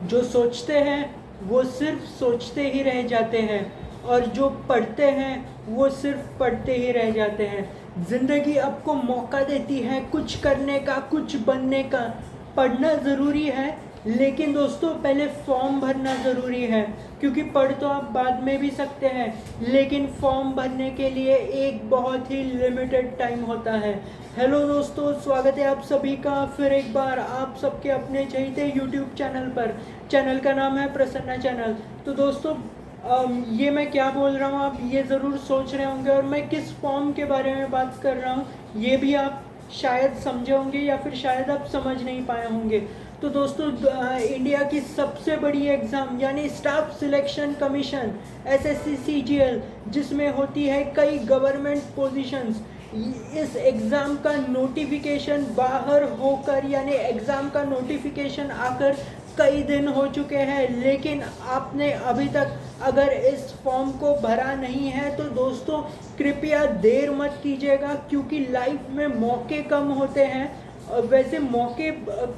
जो सोचते हैं वो सिर्फ सोचते ही रह जाते हैं, और जो पढ़ते हैं वो सिर्फ पढ़ते ही रह जाते हैं। ज़िंदगी आपको मौका देती है कुछ करने का, कुछ बनने का। पढ़ना ज़रूरी है, लेकिन दोस्तों पहले फॉर्म भरना ज़रूरी है, क्योंकि पढ़ तो आप बाद में भी सकते हैं, लेकिन फॉर्म भरने के लिए एक बहुत ही लिमिटेड टाइम होता है। हेलो दोस्तों, स्वागत है आप सभी का फिर एक बार आप सबके अपने चहीते यूट्यूब चैनल पर। चैनल का नाम है प्रसन्ना चैनल। तो दोस्तों ये मैं क्या बोल रहा हूँ आप ये ज़रूर सोच रहे होंगे, और मैं किस फॉर्म के बारे में बात कर रहा हूँ ये भी आप शायद समझे होंगे, या फिर शायद आप समझ नहीं पाए होंगे। तो दोस्तों इंडिया की सबसे बड़ी एग्ज़ाम यानी staff selection commission SSC CGL, जिसमें होती है कई गवर्नमेंट पोजीशंस, इस एग्ज़ाम का नोटिफिकेशन बाहर होकर यानी एग्ज़ाम का नोटिफिकेशन आकर कई दिन हो चुके हैं, लेकिन आपने अभी तक अगर इस फॉर्म को भरा नहीं है तो दोस्तों कृपया देर मत कीजिएगा, क्योंकि लाइफ में मौके कम होते हैं। वैसे मौके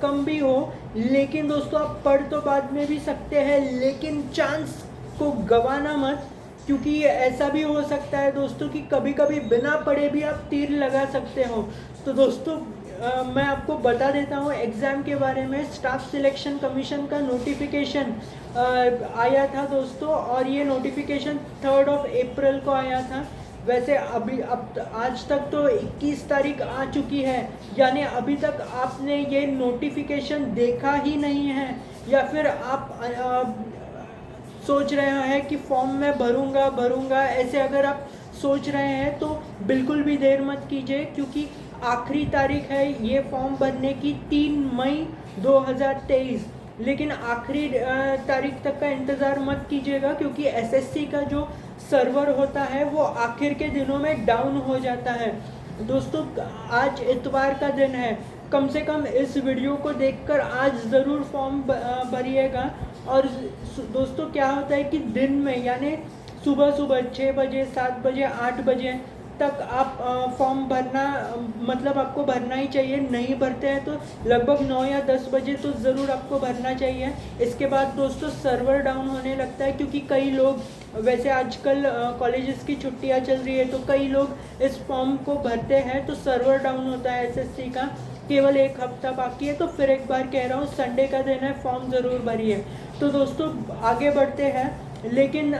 कम भी हो, लेकिन दोस्तों आप पढ़ तो बाद में भी सकते हैं, लेकिन चांस को गंवाना मत, क्योंकि ऐसा भी हो सकता है दोस्तों कि कभी कभी बिना पढ़े भी आप तीर लगा सकते हो। तो दोस्तों मैं आपको बता देता हूँ एग्ज़ाम के बारे में। स्टाफ सिलेक्शन कमीशन का नोटिफिकेशन आया था दोस्तों, और ये नोटिफिकेशन 3 अप्रैल को आया था। वैसे अभी अब आज तक तो 21 तारीख आ चुकी है, यानी अभी तक आपने ये नोटिफिकेशन देखा ही नहीं है, या फिर आप सोच रहे हैं कि फॉर्म में भरूंगा ऐसे अगर आप सोच रहे हैं तो बिल्कुल भी देर मत कीजिए, क्योंकि आखिरी तारीख है ये फॉर्म भरने की 3 मई 2023। लेकिन आखिरी तारीख तक का इंतज़ार मत कीजिएगा, क्योंकि एसएससी का जो सर्वर होता है वो आखिर के दिनों में डाउन हो जाता है। दोस्तों आज इतवार का दिन है, कम से कम इस वीडियो को देखकर आज ज़रूर फॉर्म भरिएगा। और दोस्तों क्या होता है कि दिन में यानी सुबह 6 बजे 7 बजे 8 बजे तक आप फॉर्म भरना मतलब आपको भरना ही चाहिए। नहीं भरते हैं तो लगभग 9 या 10 बजे तो ज़रूर आपको भरना चाहिए। इसके बाद दोस्तों सर्वर डाउन होने लगता है, क्योंकि कई लोग वैसे आजकल कॉलेजेस की छुट्टियां चल रही है, तो कई लोग इस फॉर्म को भरते हैं तो सर्वर डाउन होता है एसएससी का। केवल 1 हफ्ता बाकी है, तो फिर एक बार कह रहा हूँ संडे का दिन है, फॉर्म ज़रूर भरिए। तो दोस्तों आगे बढ़ते हैं, लेकिन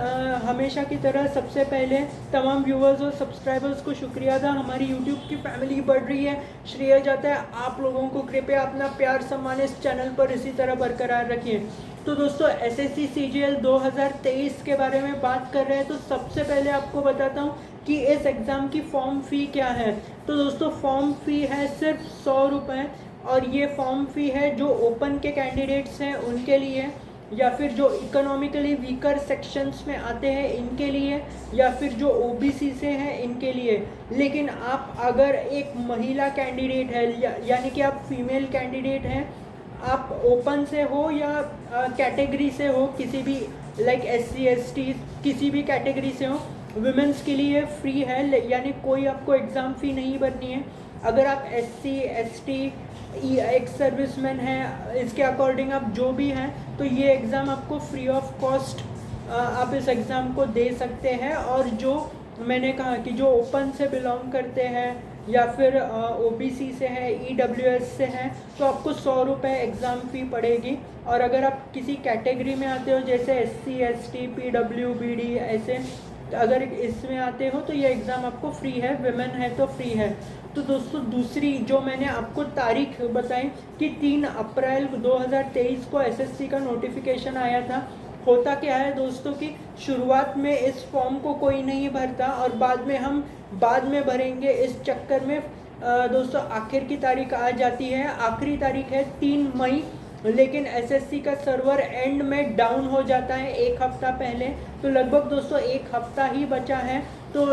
हमेशा की तरह सबसे पहले तमाम व्यूवर्स और सब्सक्राइबर्स को शुक्रिया था। हमारी यूट्यूब की फैमिली बढ़ रही है, श्रेय जाता है आप लोगों को। कृपया अपना प्यार सम्मान इस चैनल पर इसी तरह बरकरार रखिए। तो दोस्तों एसएससी सीजीएल 2023 के बारे में बात कर रहे हैं, तो सबसे पहले आपको बताता हूँ कि इस एग्ज़ाम की फॉर्म फ़ी क्या है। तो दोस्तों फॉर्म फ़ी है सिर्फ 100 रुपये, और ये फॉर्म फ़ी है जो ओपन के कैंडिडेट्स हैं उनके लिए, या फिर जो इकोनॉमिकली वीकर सेक्शंस में आते हैं इनके लिए, या फिर जो ओबीसी से हैं इनके लिए। लेकिन आप अगर एक महिला कैंडिडेट है यानी कि आप फीमेल कैंडिडेट हैं, आप ओपन से हो या कैटेगरी से हो, किसी भी लाइक एससी एसटी किसी भी कैटेगरी से हो, वुमेंस के लिए फ्री है, यानी कोई आपको एग्ज़ाम फ़ी नहीं भरनी है। अगर आप एससी एसटी एक्स सर्विसमैन हैं, इसके अकॉर्डिंग आप जो भी हैं, तो ये एग्ज़ाम आपको फ्री ऑफ कॉस्ट आप इस एग्ज़ाम को दे सकते हैं। और जो मैंने कहा कि जो ओपन से बिलोंग करते हैं या फिर ओबीसी से है, ईडब्ल्यूएस से हैं, तो आपको 100 रुपये एग्ज़ाम फ़ी पड़ेगी। और अगर आप किसी कैटेगरी में आते हो जैसे एससी एसटी पीडब्ल्यूबीडी ऐसे, अगर इसमें आते हो तो ये एग्ज़ाम आपको फ्री है, विमेन है तो फ्री है। तो दोस्तों दूसरी जो मैंने आपको तारीख बताई कि 3 अप्रैल 2023 को एसएससी का नोटिफिकेशन आया था। होता क्या है दोस्तों कि शुरुआत में इस फॉर्म को कोई नहीं भरता, और बाद में हम बाद में भरेंगे इस चक्कर में दोस्तों आखिर की तारीख आ जाती है। आखिरी तारीख है 3 मई, लेकिन एसएससी का सर्वर एंड में डाउन हो जाता है 1 हफ्ता पहले। तो लगभग दोस्तों 1 हफ्ता ही बचा है। तो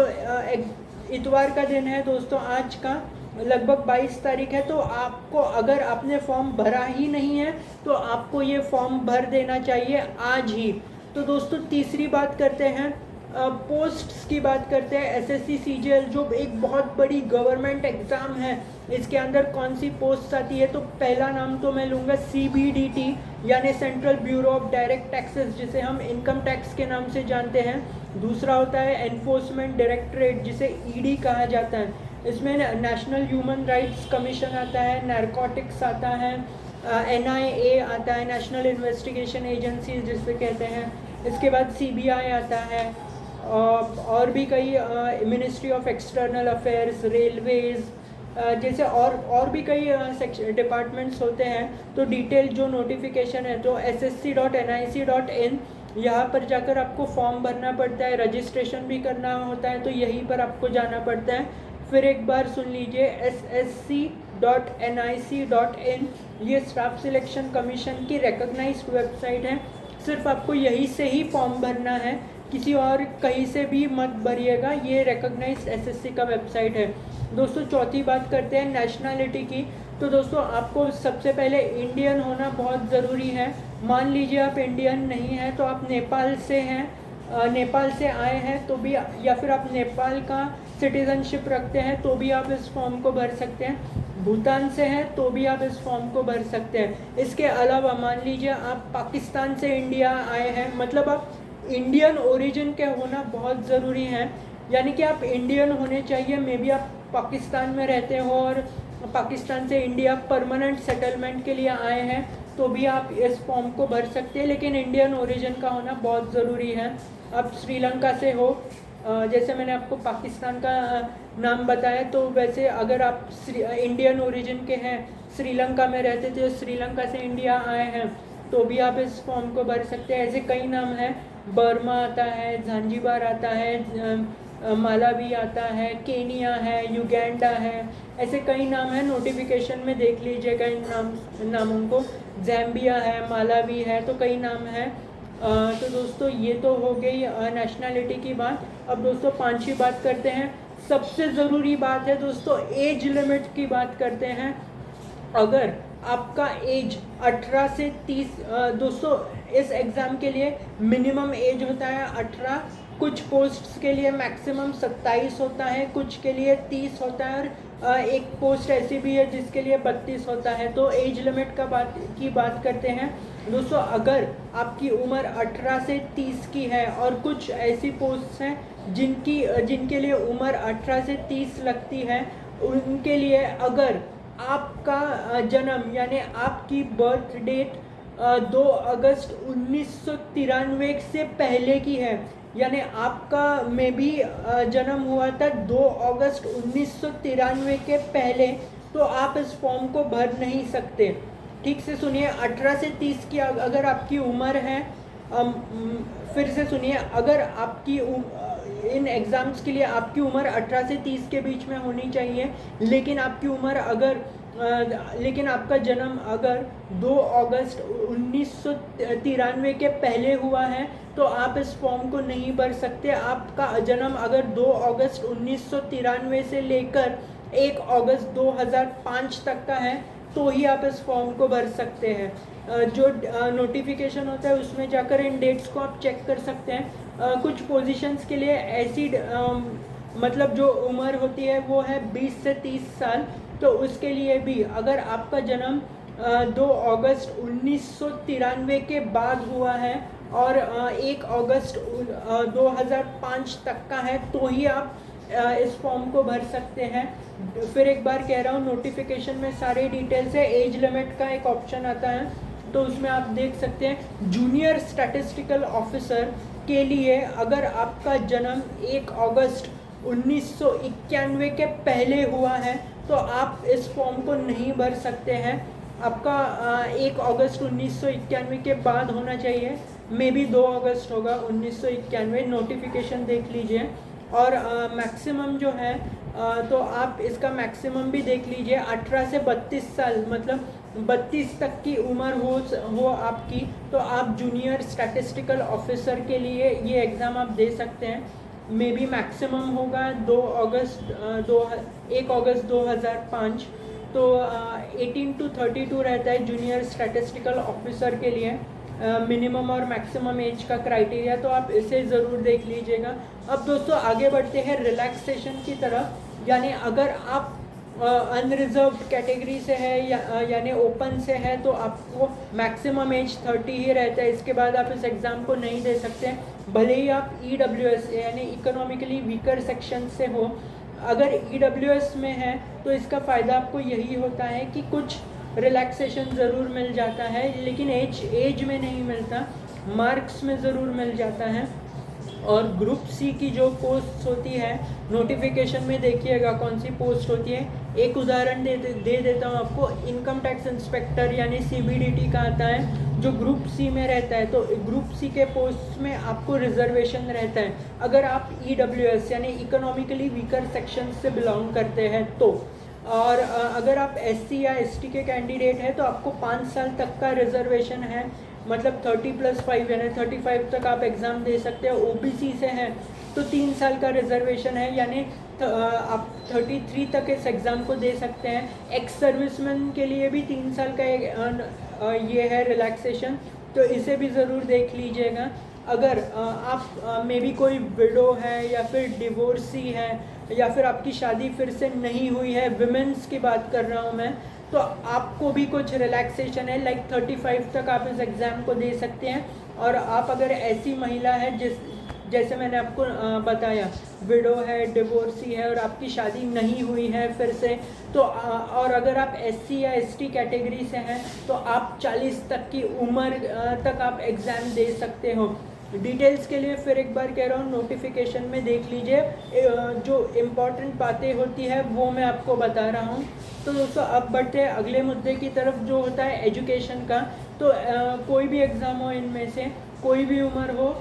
इतवार का दिन है दोस्तों आज का, लगभग 22 तारीख है। तो आपको अगर आपने फॉर्म भरा ही नहीं है तो आपको ये फॉर्म भर देना चाहिए आज ही। तो दोस्तों तीसरी बात करते हैं, पोस्ट्स की बात करते हैं। एसएससी सीजीएल जो एक बहुत बड़ी गवर्नमेंट एग्ज़ाम है, इसके अंदर कौन सी पोस्ट आती है, तो पहला नाम तो मैं लूँगा CBDT यानी central bureau of direct taxes, जिसे हम इनकम टैक्स के नाम से जानते हैं। दूसरा होता है एनफोर्समेंट डायरेक्टरेट, जिसे ED कहा जाता है। इसमें नेशनल ह्यूमन राइट्स कमीशन आता है, नारकोटिक्स आता है, NIA आता है, नेशनल इन्वेस्टिगेशन एजेंसी जिसे कहते हैं। इसके बाद CBI आता है, और भी कई ministry of external affairs, Railways जैसे और भी कई डिपार्टमेंट्स होते हैं। तो डिटेल जो नोटिफिकेशन है तो ssc.nic.in, यहाँ पर जाकर आपको फॉर्म भरना पड़ता है, रजिस्ट्रेशन भी करना होता है, तो यहीं पर आपको जाना पड़ता है। फिर एक बार सुन लीजिए, ssc.nic.in, ये स्टाफ सिलेक्शन कमीशन की रिकॉग्नाइज्ड वेबसाइट है। सिर्फ आपको यहीं से ही फॉर्म भरना है, किसी और कहीं से भी मत भरिएगा, ये रिकॉग्नाइज्ड SSC का वेबसाइट है। दोस्तों चौथी बात करते हैं नेशनैलिटी की। तो दोस्तों आपको सबसे पहले इंडियन होना बहुत ज़रूरी है। मान लीजिए आप इंडियन नहीं हैं, तो आप नेपाल से हैं, नेपाल से आए हैं तो भी, या फिर आप नेपाल का सिटीज़नशिप रखते हैं तो भी आप इस फॉर्म को भर सकते हैं। भूटान से हैं तो भी आप इस फॉर्म को भर सकते हैं। इसके अलावा मान लीजिए आप पाकिस्तान से इंडिया आए हैं, मतलब आप इंडियन ओरिजिन के होना बहुत ज़रूरी है, यानी कि आप इंडियन होने चाहिए। मे बी आप पाकिस्तान में रहते हो और पाकिस्तान से इंडिया परमानेंट सेटलमेंट के लिए आए हैं तो भी आप इस फॉर्म को भर सकते हैं, लेकिन इंडियन ओरिजिन का होना बहुत ज़रूरी है। आप श्रीलंका से हो, जैसे मैंने आपको पाकिस्तान का नाम बताया, तो वैसे अगर आप इंडियन ओरिजिन के हैं, श्रीलंका में रहते थे, श्रीलंका से इंडिया आए हैं तो भी आप इस फॉर्म को भर सकते हैं। ऐसे कई नाम हैं, बर्मा आता है, झांझीबार आता है, मालावी आता है, केनिया है, युगांडा है, ऐसे कई नाम हैं। नोटिफिकेशन में देख लीजिएगा इन नामों को। ज़ैम्बिया है, मालावी है, तो कई नाम हैं। तो दोस्तों ये तो हो गई नेशनैलिटी की बात। अब दोस्तों पांचवी बात करते हैं, सबसे ज़रूरी बात है दोस्तों, एज लिमिट की बात करते हैं। अगर आपका एज 18 से 30, दोस्तों इस एग्ज़ाम के लिए मिनिमम एज होता है 18, कुछ पोस्ट्स के लिए मैक्सिमम 27 होता है, कुछ के लिए 30 होता है, और एक पोस्ट ऐसी भी है जिसके लिए 32 होता है। तो एज लिमिट की बात करते हैं दोस्तों। अगर आपकी उम्र 18 से 30 की है और कुछ ऐसी पोस्ट्स हैं जिनके लिए उम्र 18 से 30 लगती है, उनके लिए अगर आपका जन्म यानी आपकी बर्थ डेट 2 अगस्त 1993 से पहले की है, यानी आपका में भी जन्म हुआ था 2 अगस्त 1993 के पहले, तो आप इस फॉर्म को भर नहीं सकते। ठीक से सुनिए, 18 से 30 की अगर आपकी उम्र है, फिर से सुनिए, अगर आपकी इन एग्ज़ाम्स के लिए आपकी उम्र 18 से 30 के बीच में होनी चाहिए, लेकिन आपका जन्म अगर 2 अगस्त 1993 के पहले हुआ है तो आप इस फॉर्म को नहीं भर सकते। आपका जन्म अगर 2 अगस्त 1993 से लेकर 1 अगस्त 2005 तक का है तो ही आप इस फॉर्म को भर सकते हैं। जो नोटिफिकेशन होता है उसमें जाकर इन डेट्स को आप चेक कर सकते हैं। कुछ पोजीशंस के लिए ऐसी मतलब जो उम्र होती है वो है 20 से 30 साल, तो उसके लिए भी अगर आपका जन्म 2 अगस्त 1993 के बाद हुआ है और 1 अगस्त 2005 तक का है तो ही आप इस फॉर्म को भर सकते हैं। फिर एक बार कह रहा हूँ, नोटिफिकेशन में सारे डिटेल्स है। एज लिमिट का एक ऑप्शन आता है तो उसमें आप देख सकते हैं, जूनियर स्टैटिस्टिकल ऑफिसर के लिए अगर आपका जन्म 1 अगस्त 1991 के पहले हुआ है तो आप इस फॉर्म को नहीं भर सकते हैं। आपका 1 अगस्त 1991 के बाद होना चाहिए, मे बी 2 अगस्त होगा 1991, नोटिफिकेशन देख लीजिए। और मैक्सिमम जो है तो आप इसका मैक्सिमम भी देख लीजिए, 18 से 32 साल, मतलब 32 तक की उम्र हो आपकी, तो आप जूनियर स्टैटिस्टिकल ऑफिसर के लिए ये एग्ज़ाम आप दे सकते हैं। मे बी मैक्सिमम होगा 1 अगस्त 2005, तो 18 to 32 रहता है जूनियर स्टैटिस्टिकल ऑफिसर के लिए मिनिमम और मैक्सिमम एज का क्राइटेरिया, तो आप इसे ज़रूर देख लीजिएगा। अब दोस्तों आगे बढ़ते हैं रिलैक्सेशन की तरफ, यानी अगर आप अनरिजर्व्ड कैटेगरी से है यानी ओपन से है तो आपको मैक्सिमम एज 30 ही रहता है, इसके बाद आप इस एग्ज़ाम को नहीं दे सकते, भले ही आप EWS यानी इकोनॉमिकली वीकर सेक्शन से हो। अगर EWS में है तो इसका फ़ायदा आपको यही होता है कि कुछ रिलैक्सेशन ज़रूर मिल जाता है, लेकिन एज में नहीं मिलता, मार्क्स में ज़रूर मिल जाता है। और ग्रुप सी की जो पोस्ट होती है नोटिफिकेशन में देखिएगा कौन सी पोस्ट होती है। एक उदाहरण दे देता हूँ आपको, इनकम टैक्स इंस्पेक्टर यानी CBDT का आता है जो ग्रुप सी में रहता है। तो ग्रुप सी के पोस्ट में आपको रिजर्वेशन रहता है अगर आप EWS यानी इकोनॉमिकली वीकर सेक्शन से बिलोंग करते हैं तो। और अगर आप SC या ST के कैंडिडेट हैं तो आपको 5 साल तक का रिजर्वेशन है, मतलब 30+5 यानी 35 तक आप एग्ज़ाम दे सकते हैं। OBC से हैं तो 3 साल का रिजर्वेशन है, यानी आप 33 तक इस एग्ज़ाम को दे सकते हैं। एक्स सर्विसमैन के लिए भी 3 साल का ये है रिलैक्सेशन, तो इसे भी ज़रूर देख लीजिएगा। अगर आप मे बी कोई विडो है या फिर डिवोर्सी है या फिर आपकी शादी फिर से नहीं हुई है, विमेंस की बात कर रहा हूँ मैं, तो आपको भी कुछ रिलैक्सेशन है, लाइक 35 तक आप इस एग्ज़ाम को दे सकते हैं। और आप अगर ऐसी महिला है जैसे मैंने आपको बताया विडो है, डिवोर्सी है और आपकी शादी नहीं हुई है फिर से, तो और अगर आप SC या ST कैटेगरी से हैं तो आप 40 तक की उम्र तक आप एग्ज़ाम दे सकते हो। डिटेल्स के लिए फिर एक बार कह रहा हूँ, नोटिफिकेशन में देख लीजिए, जो इम्पॉर्टेंट बातें होती है वो मैं आपको बता रहा हूँ। तो दोस्तों अब बढ़ते हैं अगले मुद्दे की तरफ जो होता है एजुकेशन का। तो कोई भी एग्ज़ाम हो, इनमें से कोई भी उम्र हो,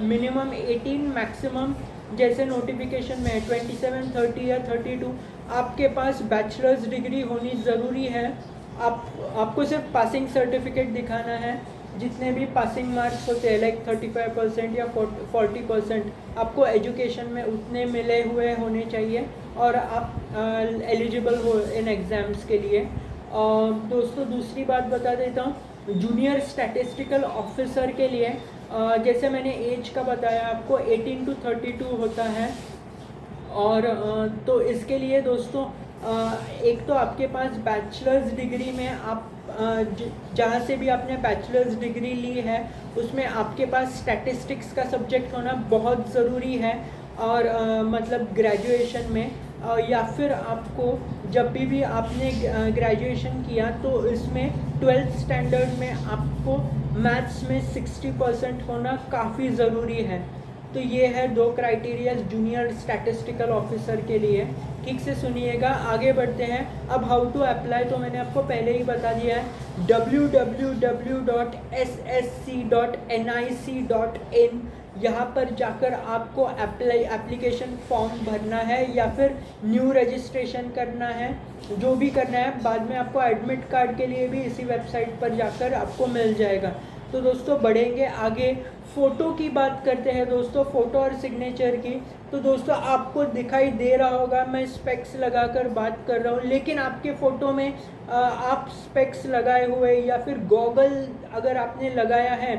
मिनिमम 18, मैक्सिमम जैसे नोटिफिकेशन में 27, 30 या 32, आपके पास बैचलर्स डिग्री होनी ज़रूरी है। आपको सिर्फ पासिंग सर्टिफिकेट दिखाना है, जितने भी पासिंग मार्क्स होते हैं लाइक 35% या 40% आपको एजुकेशन में उतने मिले हुए होने चाहिए और आप एलिजिबल हो इन एग्ज़ाम्स के लिए। दोस्तों दूसरी बात बता देता हूँ, जूनियर स्टैटिस्टिकल ऑफिसर के लिए जैसे मैंने एज का बताया आपको 18 to 32 होता है। और तो इसके लिए दोस्तों एक तो आपके पास बैचलर्स डिग्री में आप जहाँ से भी आपने बैचलर्स डिग्री ली है उसमें आपके पास स्टैटिस्टिक्स का सब्जेक्ट होना बहुत ज़रूरी है। और मतलब ग्रेजुएशन में या फिर आपको जब भी आपने ग्रेजुएशन किया तो इसमें 12th स्टैंडर्ड में आपको मैथ्स में 60% होना काफ़ी ज़रूरी है। तो ये है 2 क्राइटेरिया जूनियर स्टैटिस्टिकल ऑफिसर के लिए। ठीक से सुनिएगा, आगे बढ़ते हैं। अब हाउ टू अप्लाई तो मैंने आपको पहले ही बता दिया है, www.ssc.nic.in यहाँ पर जाकर आपको एप्लीकेशन फॉर्म भरना है या फिर न्यू रजिस्ट्रेशन करना है, जो भी करना है। बाद में आपको एडमिट कार्ड के लिए भी इसी वेबसाइट पर जाकर आपको मिल जाएगा। तो दोस्तों बढ़ेंगे आगे, फ़ोटो की बात करते हैं दोस्तों, फ़ोटो और सिग्नेचर की। तो दोस्तों आपको दिखाई दे रहा होगा मैं स्पेक्स लगाकर बात कर रहा हूँ, लेकिन आपके फ़ोटो में आप स्पेक्स लगाए हुए या फिर गॉगल अगर आपने लगाया है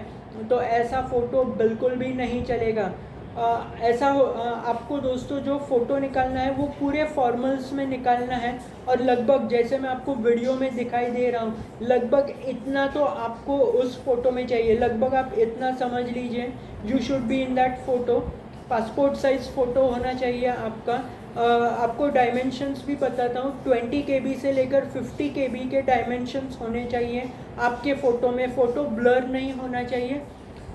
तो ऐसा फ़ोटो बिल्कुल भी नहीं चलेगा। आपको दोस्तों जो फ़ोटो निकालना है वो पूरे फॉर्मल्स में निकालना है और लगभग जैसे मैं आपको वीडियो में दिखाई दे रहा हूँ लगभग इतना तो आपको उस फ़ोटो में चाहिए। लगभग आप इतना समझ लीजिए, you should be in that photo. Passport size photo होना चाहिए आपका। आपको डायमेंशंस भी बताता हूँ, 20 KB से लेकर 50 KB के डायमेंशंस होने चाहिए आपके फ़ोटो में। फ़ोटो ब्लर नहीं होना चाहिए,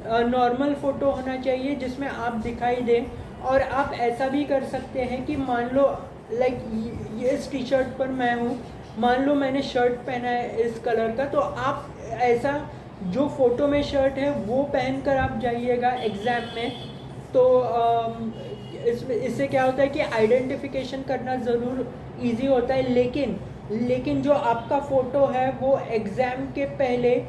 नॉर्मल फ़ोटो होना चाहिए जिसमें आप दिखाई दें। और आप ऐसा भी कर सकते हैं कि मान लो लाइक ये इस टी शर्ट पर मैं हूँ, मान लो मैंने शर्ट पहना है इस कलर का, तो आप ऐसा जो फ़ोटो में शर्ट है वो पहनकर आप जाइएगा एग्ज़ाम में। तो इससे क्या होता है कि आइडेंटिफिकेशन करना ज़रूर इजी होता है। लेकिन जो आपका फ़ोटो है वो एग्ज़ाम के पहले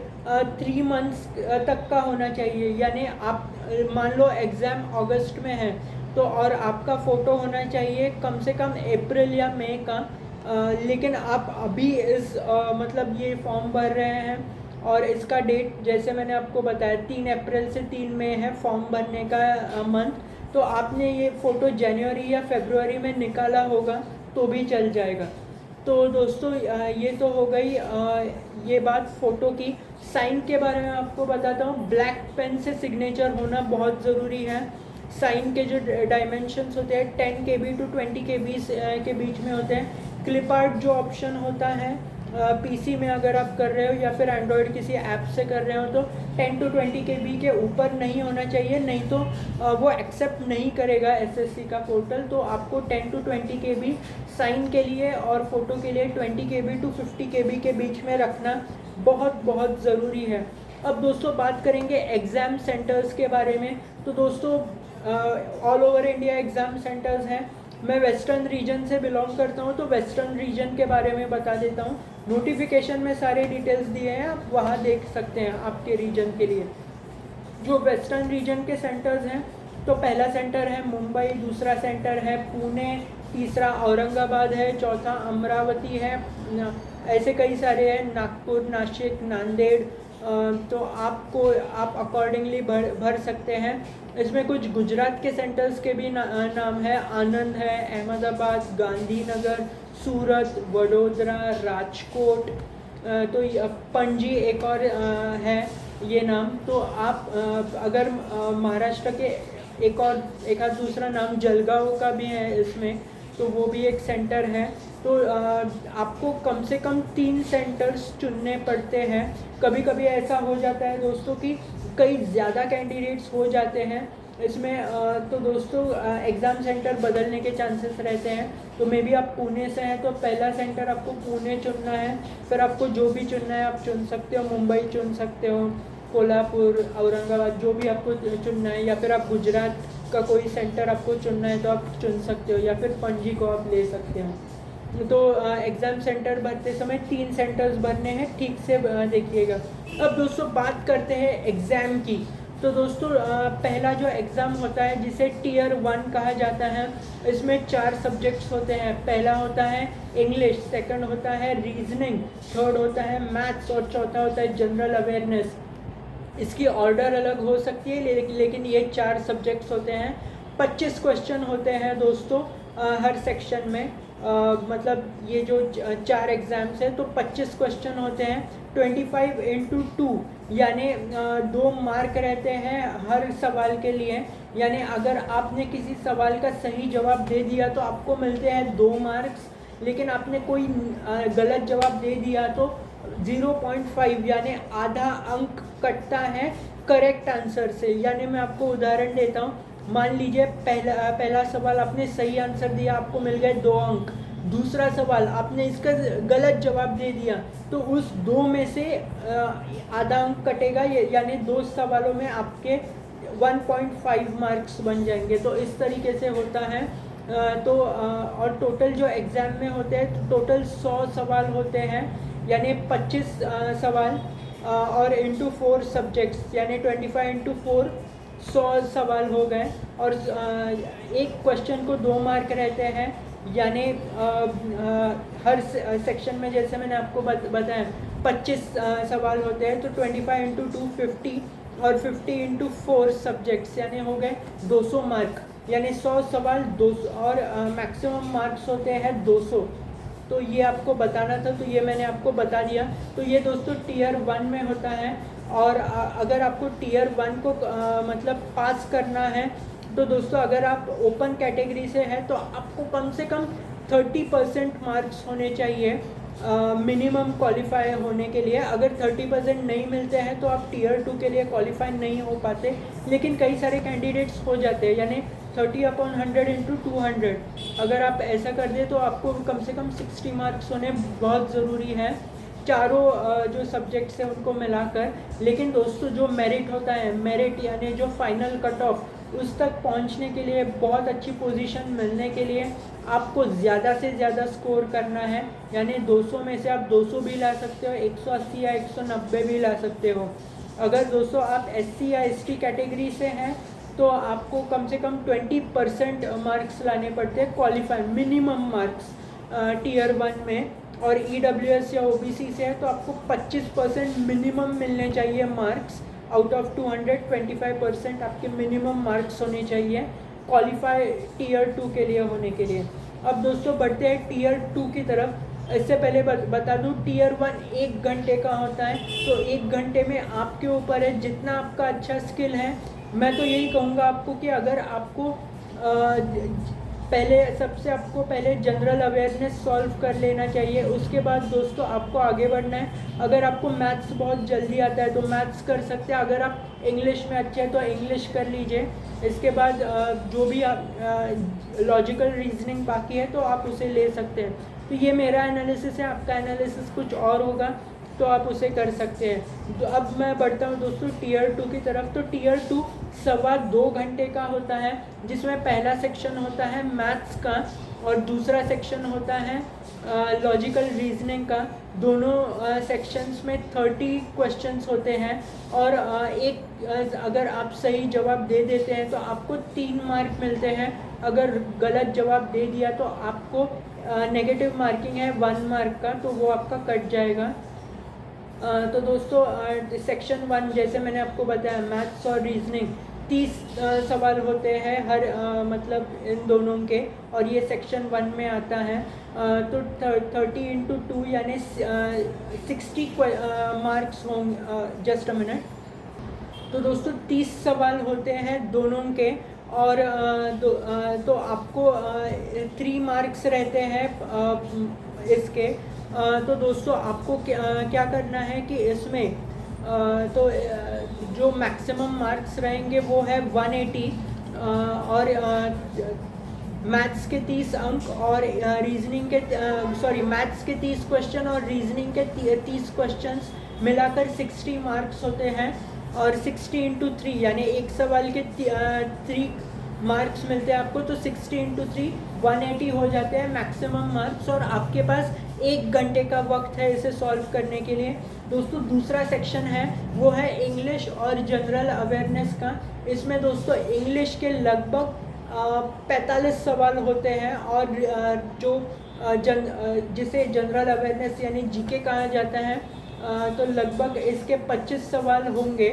3 मंथ्स तक का होना चाहिए। यानी आप मान लो एग्ज़ाम अगस्त में है तो और आपका फ़ोटो होना चाहिए कम से कम अप्रैल या मई का। लेकिन आप अभी इस मतलब ये फॉर्म भर रहे हैं और इसका डेट जैसे मैंने आपको बताया 3 अप्रैल से 3 मई है फॉर्म भरने का मंथ। तो आपने ये फ़ोटो जनवरी या फरवरी में निकाला होगा तो भी चल जाएगा। तो दोस्तों ये तो हो गई ये बात फ़ोटो की। साइन के बारे में आपको बताता हूँ। ब्लैक पेन से सिग्नेचर होना बहुत ज़रूरी है। साइन के जो डायमेंशंस होते हैं 10 KB टू 20 KB के बीच में होते हैं। क्लिप आर्ट जो ऑप्शन होता है पीसी में अगर आप कर रहे हो या फिर एंड्रॉयड किसी ऐप से कर रहे हो तो 10 टू 20 KB के ऊपर नहीं होना चाहिए, नहीं तो वो एक्सेप्ट नहीं करेगा एसएससी का पोर्टल। तो आपको 10 टू 20 KB साइन के लिए और फ़ोटो के लिए 20 KB टू 50 KB के बीच में रखना बहुत बहुत ज़रूरी है। अब दोस्तों बात करेंगे एग्ज़ाम सेंटर्स के बारे में। तो दोस्तों all over India exam centres हैं। मैं वेस्टर्न रीजन से बिलोंग करता हूँ तो वेस्टर्न रीजन के बारे में बता देता हूँ। नोटिफिकेशन में सारे डिटेल्स दिए हैं, आप वहाँ देख सकते हैं आपके रीजन के लिए। जो वेस्टर्न रीजन के सेंटर्स हैं तो पहला सेंटर है मुंबई, दूसरा सेंटर है पुणे, तीसरा औरंगाबाद है, चौथा अमरावती है, ऐसे कई सारे हैं, नागपुर, नासिक, नांदेड़। तो आप अकॉर्डिंगली भर सकते हैं। इसमें कुछ गुजरात के सेंटर्स के भी नाम है। आनंद है, अहमदाबाद, गांधीनगर, सूरत, वडोदरा, राजकोट, तो पणजी एक और है ये नाम। तो आप अगर महाराष्ट्र के एक आध दूसरा नाम जलगांव का भी है इसमें, तो वो भी एक सेंटर है। तो आपको कम से कम 3 सेंटर्स चुनने पड़ते हैं। कभी कभी ऐसा हो जाता है दोस्तों कि कई ज़्यादा कैंडिडेट्स हो जाते हैं इसमें, तो दोस्तों एग्ज़ाम सेंटर बदलने के चांसेस रहते हैं। तो मे बी आप पुणे से हैं तो पहला सेंटर आपको पुणे चुनना है, फिर आपको जो भी चुनना है आप चुन सकते हो। मुंबई चुन सकते हो, कोल्हापुर, औरंगाबाद, जो भी आपको चुनना है, या फिर आप गुजरात का कोई सेंटर आपको चुनना है तो आप चुन सकते हो, या फिर पणजी को आप ले सकते हो। तो एग्ज़ाम सेंटर भरते समय 3 सेंटर्स भरने हैं, ठीक से देखिएगा। अब दोस्तों बात करते हैं एग्ज़ाम की। तो दोस्तों पहला जो एग्ज़ाम होता है जिसे टियर 1 कहा जाता है, इसमें 4 सब्जेक्ट्स होते हैं। पहला होता है इंग्लिश, सेकंड होता है रीजनिंग, थर्ड होता है मैथ्स और चौथा होता है जनरल अवेयरनेस। इसकी ऑर्डर अलग हो सकती है लेकिन ये 4 सब्जेक्ट्स होते हैं। 25 क्वेश्चन होते हैं दोस्तों हर सेक्शन में। मतलब ये जो 4 एग्ज़ाम्स हैं तो 25 क्वेश्चन होते हैं। 25 इंटू 2 यानी 2 मार्क रहते हैं हर सवाल के लिए। यानी अगर आपने किसी सवाल का सही जवाब दे दिया तो आपको मिलते हैं 2 मार्क्स, लेकिन आपने कोई गलत जवाब दे दिया तो 0.5 यानी आधा अंक कटता है करेक्ट आंसर से। यानी मैं आपको उदाहरण देता हूँ, मान लीजिए पहला सवाल आपने सही आंसर दिया, आपको मिल गए 2 अंक। दूसरा सवाल आपने इसका गलत जवाब दे दिया तो उस 2 में से आधा अंक कटेगा, यानी 2 सवालों में आपके 1.5 मार्क्स बन जाएंगे। तो इस तरीके से होता है। और टोटल जो एग्ज़ाम में होते हैं टोटल 100 सवाल होते हैं, यानी 25 सवाल और इंटू 4 सब्जेक्ट्स, यानी 25 इंटू 4 100 सवाल हो गए। और एक क्वेश्चन को 2 मार्क रहते हैं, यानी हर सेक्शन में जैसे मैंने आपको बताया 25 सवाल होते हैं। तो 25 इंटू 2 50 और 50 इंटू 4 सब्जेक्ट्स, यानी हो गए 200 मार्क। यानी 100 सवाल 200 और मैक्सिमम मार्क्स होते हैं 200। तो ये आपको बताना था, तो ये मैंने आपको बता दिया। तो ये दोस्तों टियर 1 में होता है। और अगर आपको टियर 1 को मतलब पास करना है तो दोस्तों अगर आप ओपन कैटेगरी से हैं तो आपको कम से कम 30% मार्क्स होने चाहिए मिनिमम क्वालिफाई होने के लिए। अगर 30% नहीं मिलते हैं तो आप टियर 2 के लिए क्वालिफाई नहीं हो पाते, लेकिन कई सारे कैंडिडेट्स हो जाते हैं, यानी 30/100 इंटू 200। अगर आप ऐसा कर दें तो आपको कम से कम 60 मार्क्स होने बहुत ज़रूरी है, चारों जो सब्जेक्ट्स हैं उनको मिलाकर। लेकिन दोस्तों जो मेरिट होता है, मेरिट यानी जो फाइनल कट ऑफ, उस तक पहुंचने के लिए, बहुत अच्छी पोजीशन मिलने के लिए आपको ज़्यादा से ज़्यादा स्कोर करना है। यानी 200 में से आप 200 भी ला सकते हो, 180 या 190 भी ला सकते हो। अगर दोस्तों आप SC या ST कैटेगरी से हैं तो आपको कम से कम 20% मार्क्स लाने पड़ते हैं क्वालिफाई, मिनिमम मार्क्स टियर 1 में। और EWS या OBC से है तो आपको 25% मिनिमम मिलने चाहिए मार्क्स। आउट ऑफ 200 25% आपके मिनिमम मार्क्स होने चाहिए क्वालिफाई टियर 2 के लिए होने के लिए। अब दोस्तों बढ़ते हैं टियर 2 की तरफ। इससे पहले बता दूं, टीयर 1 1 घंटे का होता है, तो 1 घंटे में आपके ऊपर है जितना आपका अच्छा स्किल है। मैं तो यही कहूँगा आपको कि अगर आपको आपको पहले जनरल अवेयरनेस सॉल्व कर लेना चाहिए, उसके बाद दोस्तों आपको आगे बढ़ना है। अगर आपको मैथ्स बहुत जल्दी आता है तो मैथ्स कर सकते हैं, अगर आप इंग्लिश में अच्छे हैं तो इंग्लिश कर लीजिए। इसके बाद जो भी आप लॉजिकल रीजनिंग बाकी है तो आप उसे ले सकते हैं। तो ये मेरा एनालिसिस है, आपका एनालिसिस कुछ और होगा तो आप उसे कर सकते हैं। तो अब मैं बढ़ता हूँ दोस्तों टीयर 2 की तरफ। तो टीयर 2 2.25 घंटे का होता है, जिसमें पहला सेक्शन होता है मैथ्स का और दूसरा सेक्शन होता है लॉजिकल रीजनिंग का। दोनों सेक्शंस में 30 क्वेश्चंस होते हैं और अगर आप सही जवाब दे देते हैं तो आपको 3 मार्क मिलते हैं। अगर गलत जवाब दे दिया तो आपको नेगेटिव मार्किंग है 1 मार्क का, तो वो आपका कट जाएगा। तो दोस्तों सेक्शन 1 जैसे मैंने आपको बताया, मैथ्स और रीजनिंग 30 सवाल होते हैं हर मतलब इन दोनों के, और ये सेक्शन 1 में आता है। तो 30 इंटू 2 यानी 60 मार्क्स होंगे। Just a minute. तो दोस्तों 30 सवाल होते हैं दोनों के, और तो आपको 3 मार्क्स रहते हैं इसके। तो दोस्तों आपको क्या करना है कि इसमें तो जो मैक्सिमम मार्क्स रहेंगे वो है 180, और मैथ्स के 30 अंक और रीजनिंग के मैथ्स के 30 क्वेश्चन और रीजनिंग के 30 क्वेश्चंस मिलाकर 60 मार्क्स होते हैं। और 60 इंटू 3 यानी एक सवाल के 3 मार्क्स मिलते हैं आपको, तो 60 इंटू 3 180 हो जाते हैं मैक्सिमम मार्क्स, और आपके पास 1 घंटे का वक्त है इसे सॉल्व करने के लिए। दोस्तों दूसरा सेक्शन है वो है इंग्लिश और जनरल अवेयरनेस का। इसमें दोस्तों इंग्लिश के लगभग 45 सवाल होते हैं, और जो जिसे जनरल अवेयरनेस यानी जीके कहा जाता है, तो लगभग इसके 25 सवाल होंगे।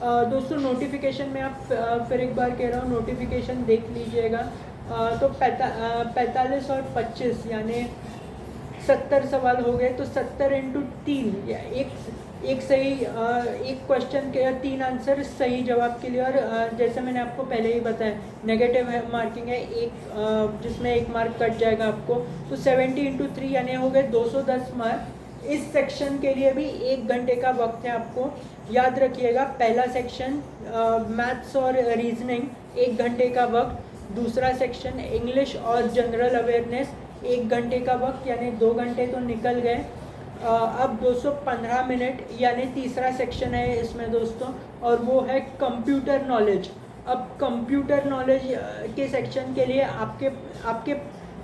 दोस्तों नोटिफिकेशन में आप फिर एक बार कह रहा हूँ, नोटिफिकेशन देख लीजिएगा। तो 45 और 25 यानी 70 सवाल हो गए। तो 70 इंटू 3 या एक सही एक क्वेश्चन के 3 आंसर सही जवाब के लिए। और जैसे मैंने आपको पहले ही बताया नेगेटिव मार्किंग है एक, जिसमें 1 मार्क कट जाएगा आपको। तो 70 इंटू 3 यानी हो गए 210 मार्क। इस सेक्शन के लिए भी 1 घंटे का वक्त है आपको। याद रखिएगा, पहला सेक्शन मैथ्स और रीजनिंग 1 घंटे का वक्त, दूसरा सेक्शन इंग्लिश और जनरल अवेयरनेस 1 घंटे का वक्त, यानी 2 घंटे तो निकल गए। अब 215 मिनट यानी तीसरा सेक्शन है इसमें दोस्तों, और वो है कंप्यूटर नॉलेज। अब कंप्यूटर नॉलेज के सेक्शन के लिए आपके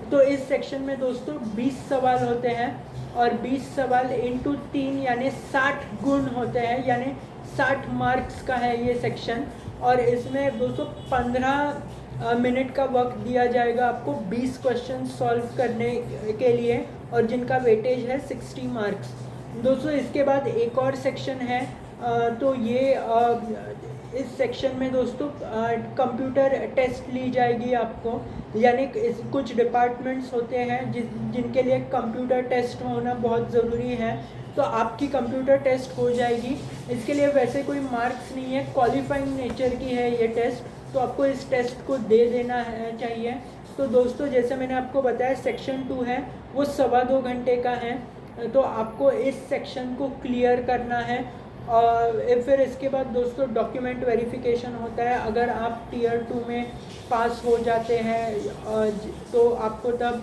तो इस सेक्शन में दोस्तों 20 सवाल होते हैं, और 20 सवाल इंटू 3 यानी 60 गुण होते हैं, यानी 60 मार्क्स का है ये सेक्शन। और इसमें दोस्तों 15 मिनट का वक्त दिया जाएगा आपको 20 क्वेश्चन सॉल्व करने के लिए, और जिनका वेटेज है 60 मार्क्स। दोस्तों इसके बाद एक और सेक्शन है, तो ये इस सेक्शन में दोस्तों कंप्यूटर टेस्ट ली जाएगी आपको, यानी कुछ डिपार्टमेंट्स होते हैं जिनके लिए कंप्यूटर टेस्ट होना बहुत ज़रूरी है, तो आपकी कंप्यूटर टेस्ट हो जाएगी। इसके लिए वैसे कोई मार्क्स नहीं है, क्वालिफाइंग नेचर की है ये टेस्ट, तो आपको इस टेस्ट को दे देना चाहिए। तो दोस्तों जैसे मैंने आपको बताया सेक्शन 2 है वो 2.25 घंटे का है, तो आपको इस सेक्शन को क्लियर करना है। और फिर इसके बाद दोस्तों डॉक्यूमेंट वेरिफिकेशन होता है। अगर आप टीयर 2 में पास हो जाते हैं तो आपको तब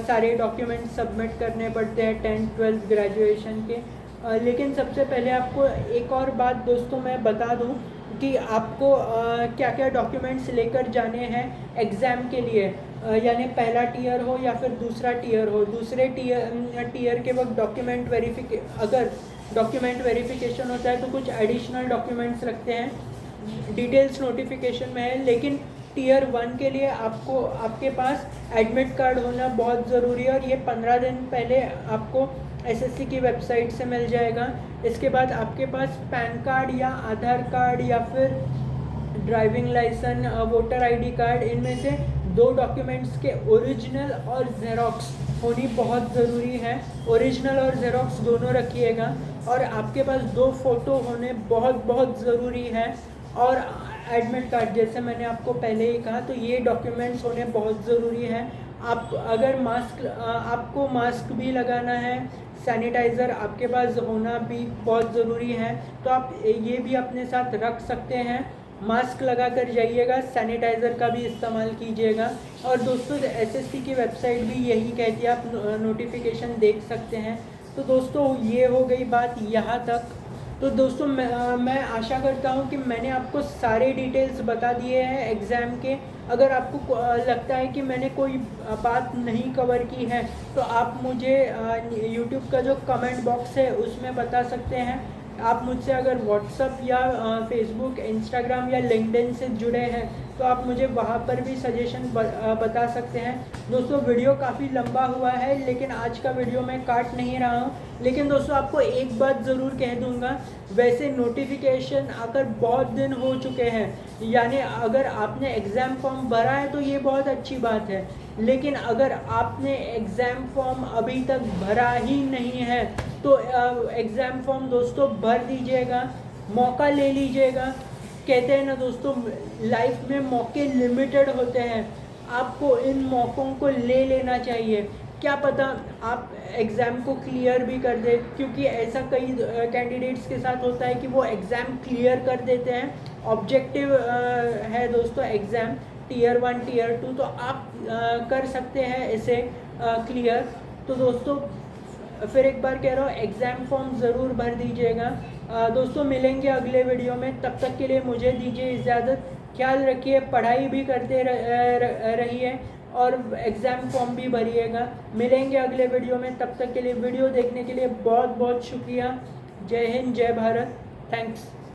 सारे डॉक्यूमेंट सबमिट करने पड़ते हैं 10th 12th ग्रेजुएशन के। लेकिन सबसे पहले आपको एक और बात दोस्तों मैं बता दूं कि आपको क्या क्या डॉक्यूमेंट्स लेकर जाने हैं एग्ज़ाम के लिए, यानी पहला टीयर हो या फिर दूसरा टीयर हो। दूसरे टीयर के वक्त अगर डॉक्यूमेंट वेरिफिकेशन होता है तो कुछ एडिशनल डॉक्यूमेंट्स रखते हैं, डिटेल्स नोटिफिकेशन में है। लेकिन टीयर 1 के लिए आपके पास एडमिट कार्ड होना बहुत ज़रूरी है, और ये 15 दिन पहले आपको एसएससी की वेबसाइट से मिल जाएगा। इसके बाद आपके पास पैन कार्ड या आधार कार्ड या फिर driving licence, voter ID card, इनमें से दो डॉक्यूमेंट्स के ओरिजिनल और ज़ेरॉक्स होनी बहुत ज़रूरी है। ओरिजिनल और ज़ेरॉक्स दोनों रखिएगा। और आपके पास 2 फ़ोटो होने बहुत बहुत ज़रूरी है। और एडमिट कार्ड, जैसे मैंने आपको पहले ही कहा, तो ये डॉक्यूमेंट्स होने बहुत ज़रूरी है। आप अगर आपको मास्क भी लगाना है, सैनिटाइज़र आपके पास होना भी बहुत ज़रूरी है, तो आप ये भी अपने साथ रख सकते हैं। मास्क लगा कर जाइएगा, सैनिटाइज़र का भी इस्तेमाल कीजिएगा। और दोस्तों एसएससी की वेबसाइट भी यही कहती है, आप नोटिफिकेशन देख सकते हैं। तो दोस्तों ये हो गई बात यहाँ तक। तो दोस्तों मैं आशा करता हूँ कि मैंने आपको सारे डिटेल्स बता दिए हैं एग्ज़ाम के। अगर आपको लगता है कि मैंने कोई बात नहीं कवर की है, तो आप मुझे यूट्यूब का जो कमेंट बॉक्स है उसमें बता सकते हैं। आप मुझसे अगर व्हाट्सअप या फेसबुक, इंस्टाग्राम या लिंक्डइन से जुड़े हैं, तो आप मुझे वहाँ पर भी सजेशन बता सकते हैं। दोस्तों वीडियो काफ़ी लंबा हुआ है, लेकिन आज का वीडियो मैं काट नहीं रहा हूँ। लेकिन दोस्तों आपको एक बात ज़रूर कह दूँगा, वैसे नोटिफिकेशन आकर बहुत दिन हो चुके हैं, यानी अगर आपने एग्ज़ाम फॉर्म भरा है तो ये बहुत अच्छी बात है। लेकिन अगर आपने एग्ज़ाम फॉर्म अभी तक भरा ही नहीं है, तो एग्ज़ाम फॉर्म दोस्तों भर दीजिएगा, मौका ले लीजिएगा। कहते हैं ना दोस्तों, लाइफ में मौके लिमिटेड होते हैं, आपको इन मौक़ों को ले लेना चाहिए। क्या पता आप एग्ज़ाम को क्लियर भी कर दे, क्योंकि ऐसा कई कैंडिडेट्स के साथ होता है कि वो एग्ज़ाम क्लियर कर देते हैं। ऑब्जेक्टिव है दोस्तों एग्ज़ाम टियर 1 टियर 2, तो आप कर सकते हैं इसे क्लियर। तो दोस्तों फिर एक बार कह रहा हूँ, एग्ज़ाम फॉर्म ज़रूर भर दीजिएगा। दोस्तों मिलेंगे अगले वीडियो में, तब तक के लिए मुझे दीजिए इजाज़त। ख्याल रखिए, पढ़ाई भी करते रहिए और एग्ज़ाम फॉर्म भी भरिएगा। मिलेंगे अगले वीडियो में, तब तक के लिए वीडियो देखने के लिए बहुत बहुत शुक्रिया। जय हिंद, जय भारत, थैंक्स।